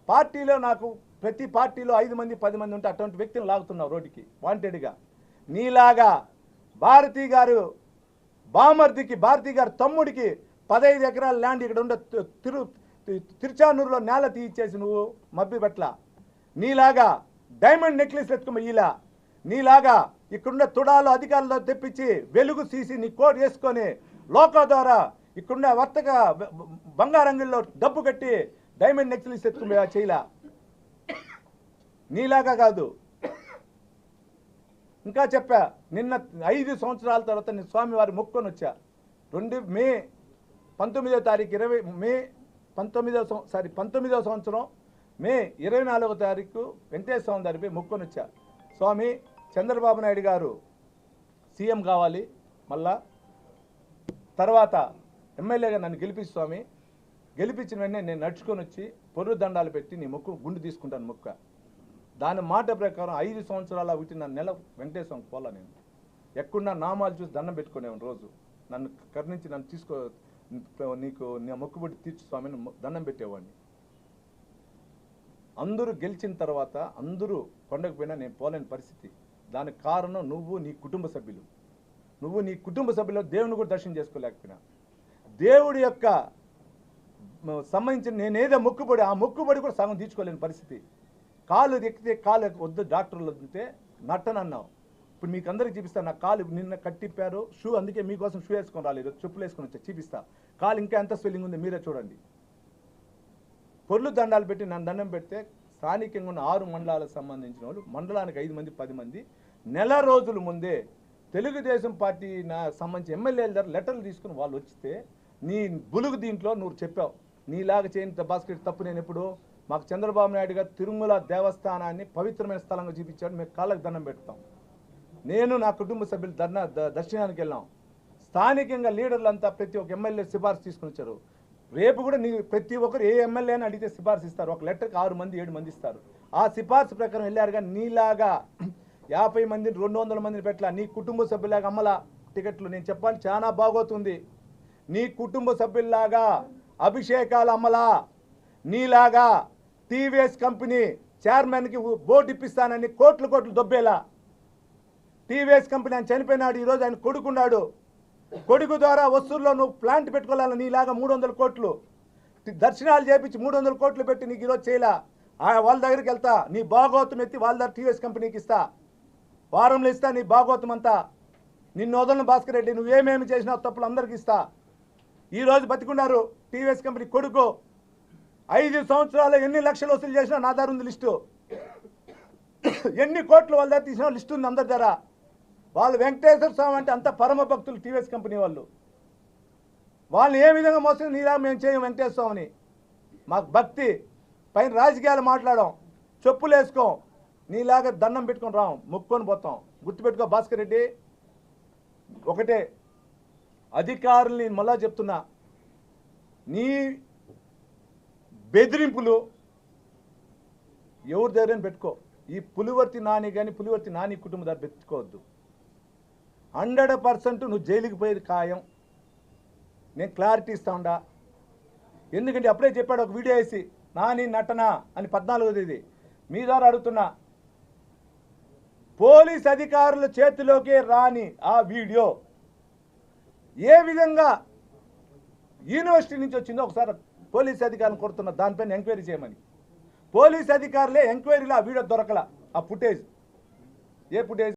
పార్టీలో నాకు ప్రతి పార్టీలో 5 మంది 10 మంది ఉంటే అటువంటి వ్యక్తిని లాగుతున్నావు రోడ్డుకి వాంటెడ్గా. నీలాగా భారతి గారు బామర్దికి, భారతి గారు తమ్ముడికి 15 ఎకరాల ల్యాండ్ ఇక్కడ ఉండే తిరుచానూరులో నేల తీయించేసి నువ్వు మభ్యపెట్ల. నీలాగా డైమండ్ నెక్లెస్ ఎత్తుకుమయ్యిలా. నీలాగా ఇక్కడున్న తుడాలు అధికారులతో తెప్పించి వెలుగు తీసి నీ కోట్ వేసుకొని లోకో ద్వారా ఇక్కడున్న వర్తక బంగారంగుల్లో డబ్బు కట్టి డైమండ్ నెక్లెస్ ఎత్తుకుమే చేయలా. నీలాగా కాదు. ఇంకా చెప్పా, నిన్న 5 సంవత్సరాల తర్వాత నేను స్వామివారి మొక్కుకొని వచ్చా. 19వ తారీఖు మే 19వ సంవత్సరం మే 24వ తారీఖు వెంకటేశ్వర స్వామి దగ్గరికి మొక్కుకొని వచ్చా. స్వామి, చంద్రబాబు నాయుడు గారు సీఎం కావాలి, మళ్ళా తర్వాత ఎమ్మెల్యేగా నన్ను గెలిపించు స్వామి. గెలిపించిన వెంటనే నేను నడుచుకొని వచ్చి పొర్రు దండాలు పెట్టి నీ మొక్కు గుండు తీసుకుంటాను మొక్క. దాని మాట ప్రకారం 5 సంవత్సరాల ఒకటిన్నర నెల వెంకటేశ్వర స్వామికి పోలా. నేను ఎక్కడున్నా నామాలు చూసి దండం పెట్టుకునేవాడిని రోజు. నన్ను కరుణించి నన్ను తీసుకో, నీకు నా మొక్కుబడి తీర్చు స్వామిని దండం పెట్టేవాడిని. అందరూ గెలిచిన తర్వాత అందరూ కొండకు పోయినా నేను పోలేని పరిస్థితి. దానికి కారణం నువ్వు, నీ కుటుంబ సభ్యులు. నువ్వు నీ కుటుంబ సభ్యులు దేవుని కూడా దర్శనం చేసుకోలేకపోయినా. దేవుడి యొక్క సంబంధించిన నేనేదో మొక్కుబడి, ఆ మొక్కుబడి కూడా సగం తీర్చుకోలేని పరిస్థితి. కాలు ఎక్కితే కాలు వద్దు డాక్టర్లు వద్దుతే నట్టనన్నావు. ఇప్పుడు మీకు అందరికి చూపిస్తాను. నా కాలు నిన్న కట్టిప్పారు షూ, అందుకే మీకోసం షూ వేసుకొని రాలేదు, చెప్పులు వేసుకొని వచ్చా. చూపిస్తా కాలు ఇంకా ఎంత స్వెల్లింగ్ ఉంది మీరే చూడండి. పొర్లు దండాలు పెట్టి నన్ను దండం పెడితే స్థానికంగా ఉన్న 6 మండలాలకు సంబంధించిన వాళ్ళు, మండలానికి 5 మంది 10 మంది నెల రోజుల ముందే తెలుగుదేశం పార్టీ సంబంధించి ఎమ్మెల్యేల దగ్గర లెటర్లు తీసుకుని వాళ్ళు వచ్చితే నీ బులుగు దీంట్లో నువ్వు చెప్పావు. నీలాగా చేయని భాస్కర్ తప్పు. నేను ఎప్పుడు మాకు చంద్రబాబు నాయుడు గారు తిరుమల దేవస్థానాన్ని పవిత్రమైన స్థలంగా చూపించాడు. మేము కాళ్ళకు దండం పెడతాం. నేను నా కుటుంబ సభ్యులు దర్శనానికి వెళ్ళాం. స్థానికంగా లీడర్లంతా ప్రతి ఒక్క ఎమ్మెల్యే సిఫార్సు తీసుకుని వచ్చారు. రేపు కూడా నీ ప్రతి ఒక్కరు ఏ ఎమ్మెల్యే అని అడిగితే సిఫార్సు ఇస్తారు. ఒక లెటర్కి 6 మంది 7 మంది ఇస్తారు. ఆ సిఫార్సు ప్రకారం వెళ్ళారు. కానీ నీలాగా 50 మందిని 200 మందిని పెట్టలా. నీ కుటుంబ సభ్యులాగా అమ్మలా టికెట్లు. నేను చెప్పాలి, చాలా బాగోతుంది. నీ కుటుంబ సభ్యుల్లాగా అభిషేకాలు అమ్మలా. నీలాగా టీవీఎస్ కంపెనీ చైర్మన్కి బోర్డు ఇప్పిస్తానని కోట్లు దొబ్బేలా. టీవీఎస్ కంపెనీ ఆయన చనిపోయినాడు, ఈరోజు ఆయన కొడుకున్నాడు. కొడుకు ద్వారా వస్తువుల్లో నువ్వు ప్లాంట్ పెట్టుకోవాలని నీలాగా 300 కోట్లు దర్శనాలు చేపించి 300 కోట్లు పెట్టి నీకు ఈరోజు చేయలా. వాళ్ళ దగ్గరికి వెళ్తా, నీ భాగవతం ఎత్తి వాళ్ళ దగ్గర టీవీఎస్ కంపెనీకి ఇస్తా, వారంలో ఇస్తా నీ భాగవతం అంతా. నిన్ను వదలను భాస్కర్ రెడ్డి, నువ్వేమేమి చేసినావు తప్పులు అందరికి ఇస్తా. ఈరోజు బతికున్నారు టీవీఎస్ కంపెనీ కొడుకు. 5 సంవత్సరాలు ఎన్ని లక్షలు వసూలు చేసినా నా దగ్గర ఉంది లిస్టు. ఎన్ని కోట్లు వాళ్ళ దగ్గర తీసినా లిస్టు ఉంది అందరి దగ్గర. వాళ్ళు వెంకటేశ్వర స్వామి అంటే అంత పరమ భక్తులు టీవీఎస్ కంపెనీ వాళ్ళు. వాళ్ళు ఏ విధంగా మోసం నీలా మేము చేయం వెంకటేశ్వర స్వామిని. మాకు భక్తి పైన రాజకీయాలు మాట్లాడాం, చెప్పులు వేసుకోం, నీలాగా దండం పెట్టుకొని రాం, మొక్కుకొని పోతాం. గుర్తుపెట్టుకో భాస్కర్ రెడ్డి, ఒకటే అధికారుల్ని మళ్ళా చెప్తున్నా, నీ బెదిరింపులు ఎవరి దగ్గర పెట్టుకో. ఈ పులివర్తి నాని కానీ పులివర్తి నాని కుటుంబం దగ్గర పెట్టుకోవద్దు. 100% నువ్వు జైలుకి పోయేది ఖాయం. నేను క్లారిటీ ఇస్తా ఉండా. ఎందుకంటే అప్పుడే చెప్పాడు ఒక వీడియో వేసి, నాని నటన అని 14వ తేదీ. మీ ద్వారా అడుగుతున్నా, పోలీస్ అధికారుల చేతిలోకి రాని ఆ వీడియో ఏ విధంగా యూనివర్సిటీ నుంచి వచ్చిందో ఒకసారి పోలీస్ అధికారులను కొడుతున్న దానిపైన ఎంక్వైరీ చేయమని. పోలీస్ అధికారులే ఎంక్వైరీలో ఆ వీడియో దొరకల. ఆ ఫుటేజ్ ఏ ఫుటేజ్